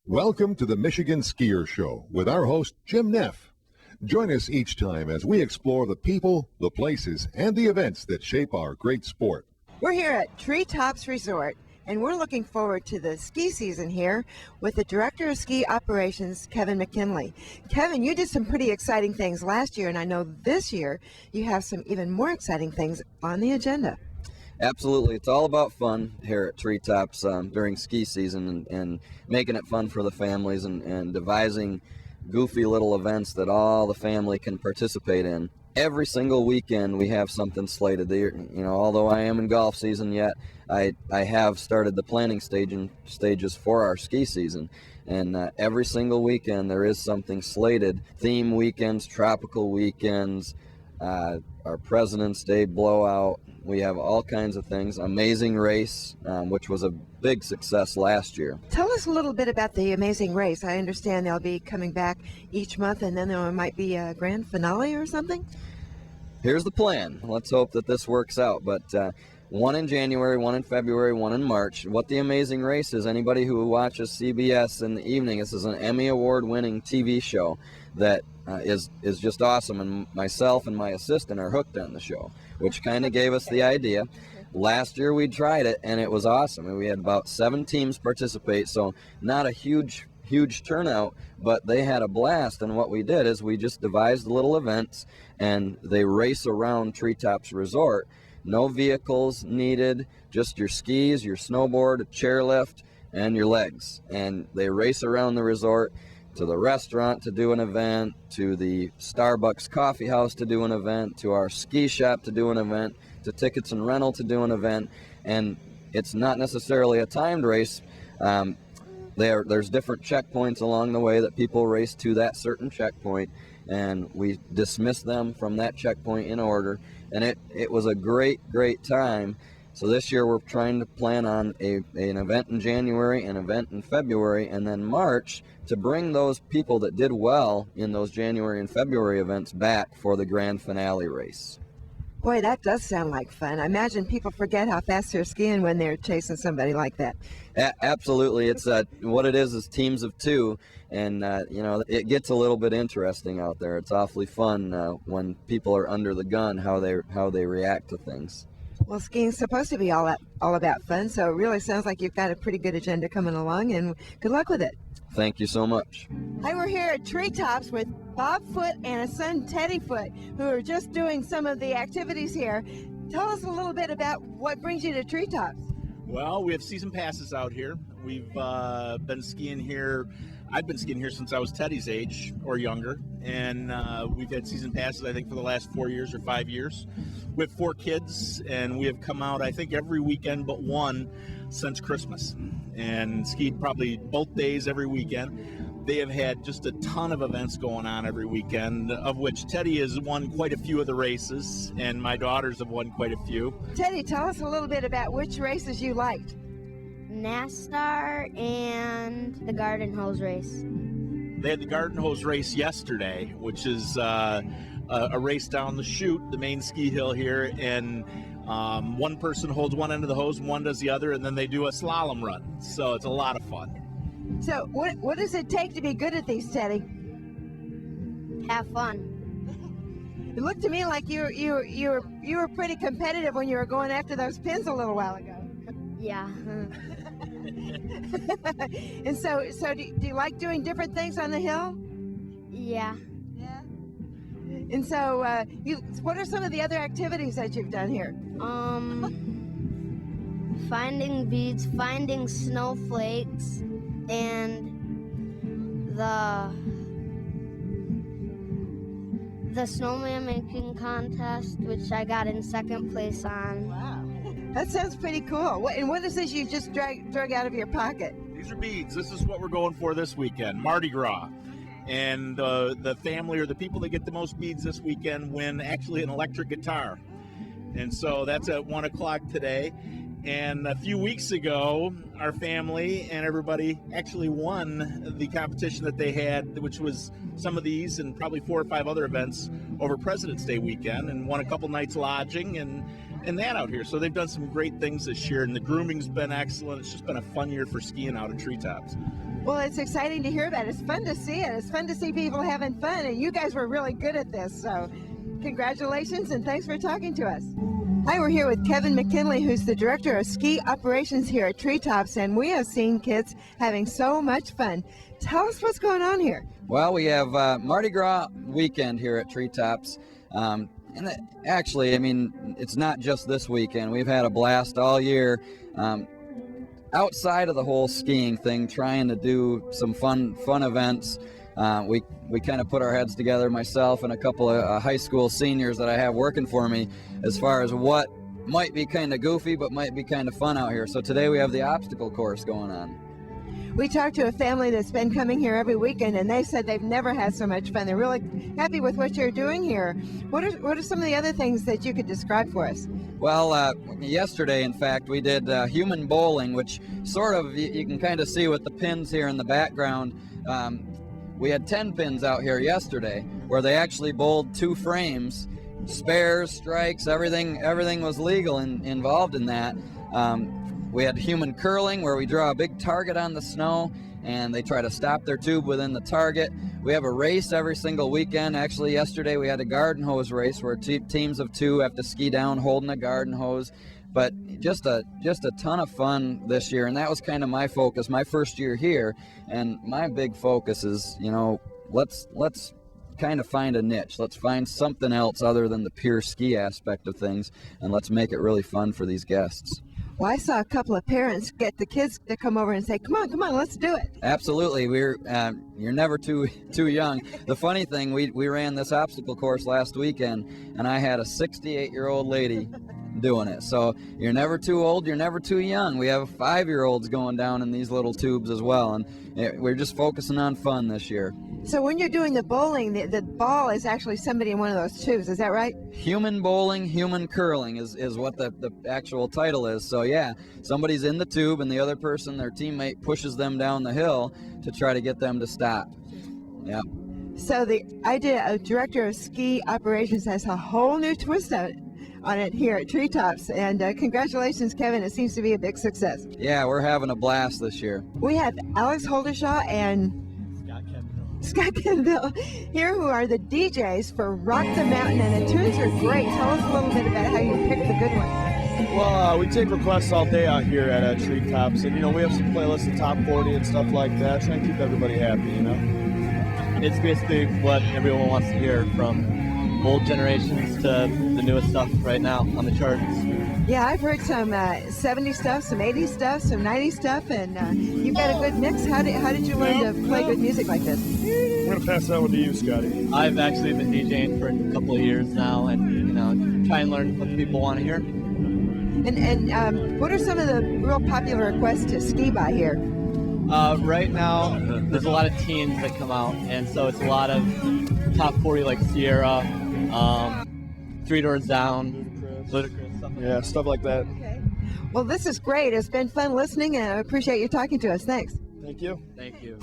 Welcome to the Michigan Skier Show with our host, Jim Neff. Join us each time as we explore the people, the places, and the events that shape our great sport. We're here at Treetops Resort, and we're looking forward to the ski season here with the Director of Ski Operations, Kevin McKinley. Kevin, you did some pretty exciting things last year, and I know this year you have some even more exciting things on the agenda. Absolutely. It's all about fun here at Treetops during ski season and making it fun for the families and devising goofy little events that all the family can participate in. Every single weekend we have something slated. Although I am in golf season yet, I have started the planning stages for our ski season. And every single weekend there is something slated. Theme weekends, tropical weekends, our President's Day blowout. We have all kinds of things. Amazing Race, which was a big success last year. Tell us a little bit about the Amazing Race. I understand they'll be coming back each month, and then there might be a grand finale or something? Here's the plan. Let's hope that this works out. But one in January, one in February, one in March. What the Amazing Race is, anybody who watches CBS in the evening, this is an Emmy Award-winning TV show that is just awesome, and myself and my assistant are hooked on the show, which kind of gave us the idea. Last year we tried it, and it was awesome, and we had about 7 teams participate, so not a huge turnout, but they had a blast. And what we did is we just devised little events, and they race around Treetops Resort. No vehicles needed, just your skis, your snowboard, a chairlift, and your legs, and they race around the resort to the restaurant to do an event, to the Starbucks coffee house to do an event, to our ski shop to do an event, to Tickets and Rental to do an event. And it's not necessarily a timed race. There's different checkpoints along the way that people race to that certain checkpoint, and we dismiss them from that checkpoint in order. And it was a great time. So this year we're trying to plan on an event in January, an event in February, and then March to bring those people that did well in those January and February events back for the grand finale race. Boy, that does sound like fun. I imagine people forget how fast they're skiing when they're chasing somebody like that. Absolutely. It's what it is teams of 2, and it gets a little bit interesting out there. It's awfully fun when people are under the gun, how they react to things. Well, skiing's supposed to be all about fun, so it really sounds like you've got a pretty good agenda coming along, and good luck with it. Thank you so much. Hi, we're here at Treetops with Bob Foote and his son Teddy Foote, who are just doing some of the activities here. Tell us a little bit about what brings you to Treetops. Well, we have season passes out here. We've been skiing here. I've been skiing here since I was Teddy's age or younger, and we've had season passes, I think, for the last 4 years or 5 years. We have 4 kids, and we have come out, I think, every weekend but one since Christmas, and skied probably both days every weekend. They have had just a ton of events going on every weekend, of which Teddy has won quite a few of the races, and my daughters have won quite a few. Teddy, tell us a little bit about which races you liked. NASCAR and the garden hose race. They had the garden hose race yesterday, which is a race down the chute, the main ski hill here, and one person holds one end of the hose and one does the other, and then they do a slalom run. So it's a lot of fun. So what does it take to be good at these, Teddy? Have fun. It looked to me like you were pretty competitive when you were going after those pins a little while ago. Yeah. And so do you like doing different things on the hill? Yeah. Yeah. And so what are some of the other activities that you've done here? Finding beads, finding snowflakes, and the snowman making contest, which I got in 2nd place on. Wow. That sounds pretty cool. And what is this you just drug out of your pocket? These are beads. This is what we're going for this weekend, Mardi Gras. And the family or the people that get the most beads this weekend win actually an electric guitar. And so that's at 1 o'clock today. And a few weeks ago, our family and everybody actually won the competition that they had, which was some of these and probably 4 or 5 other events over President's Day weekend, and won a couple nights lodging and and that out here. So they've done some great things this year, and the grooming's been excellent. It's just been a fun year for skiing out at Treetops. Well, it's exciting to hear that. It's fun to see it. It's fun to see people having fun, and you guys were really good at this. So congratulations, and thanks for talking to us. Hi, we're here with Kevin McKinley, who's the Director of Ski Operations here at Treetops, and we have seen kids having so much fun. Tell us what's going on here. Well, we have Mardi Gras weekend here at Treetops. Actually, I mean, it's not just this weekend. We've had a blast all year. Outside of the whole skiing thing, trying to do some fun events. We kind of put our heads together, myself and a couple of high school seniors that I have working for me, as far as what might be kind of goofy but might be kind of fun out here. So today we have the obstacle course going on. We talked to a family that's been coming here every weekend, and they said they've never had so much fun. They're really happy with what you're doing here. What are some of the other things that you could describe for us? Well, yesterday, in fact, we did human bowling, which sort of, you can kind of see with the pins here in the background. We had 10 pins out here yesterday, where they actually bowled 2 frames, spares, strikes, everything was legal and involved in that. We had human curling, where we draw a big target on the snow and they try to stop their tube within the target. We have a race every single weekend. Actually, yesterday we had a garden hose race where teams of 2 have to ski down holding a garden hose. But just a ton of fun this year, and that was kind of my focus, my first year here. And my big focus is, you know, let's kind of find a niche. Let's find something else other than the pure ski aspect of things, and let's make it really fun for these guests. Well, I saw a couple of parents get the kids to come over and say, come on, let's do it. Absolutely. You're never too young. The funny thing, we ran this obstacle course last weekend, and I had a 68-year-old lady doing it. So you're never too old, you're never too young. We have 5-year-olds going down in these little tubes as well, and we're just focusing on fun this year. So when you're doing the bowling, the ball is actually somebody in one of those tubes, is that right? Human bowling, human curling is what the actual title is. So yeah, somebody's in the tube and the other person, their teammate, pushes them down the hill to try to get them to stop. Yeah. So the idea of Director of Ski Operations has a whole new twist on it here at Treetops, and congratulations, Kevin. It seems to be a big success. Yeah, we're having a blast this year. We have Alex Holdershaw and Scott Kendall here, who are the DJs for Rock the Mountain, and the tunes are great. Tell us a little bit about how you picked the good ones. Well, we take requests all day out here at Treetops, and we have some playlists of top 40 and stuff like that, trying to keep everybody happy, It's basically what everyone wants to hear, from old generations to the newest stuff right now on the charts. Yeah, I've heard some 70s stuff, some 80s stuff, some 90s stuff, and you've got a good mix. How did you learn to play good music like this? I'm going to pass that one to you, Scotty. I've actually been DJing for a couple of years now, and try and learn what people want to hear. And what are some of the real popular requests to ski by here? Right now, there's a lot of teens that come out, and so it's a lot of top 40 like Sierra, 3 Doors Down, Ludacris, stuff like that. Okay. Well, this is great. It's been fun listening, and I appreciate you talking to us. Thanks. Thank you. Thank you.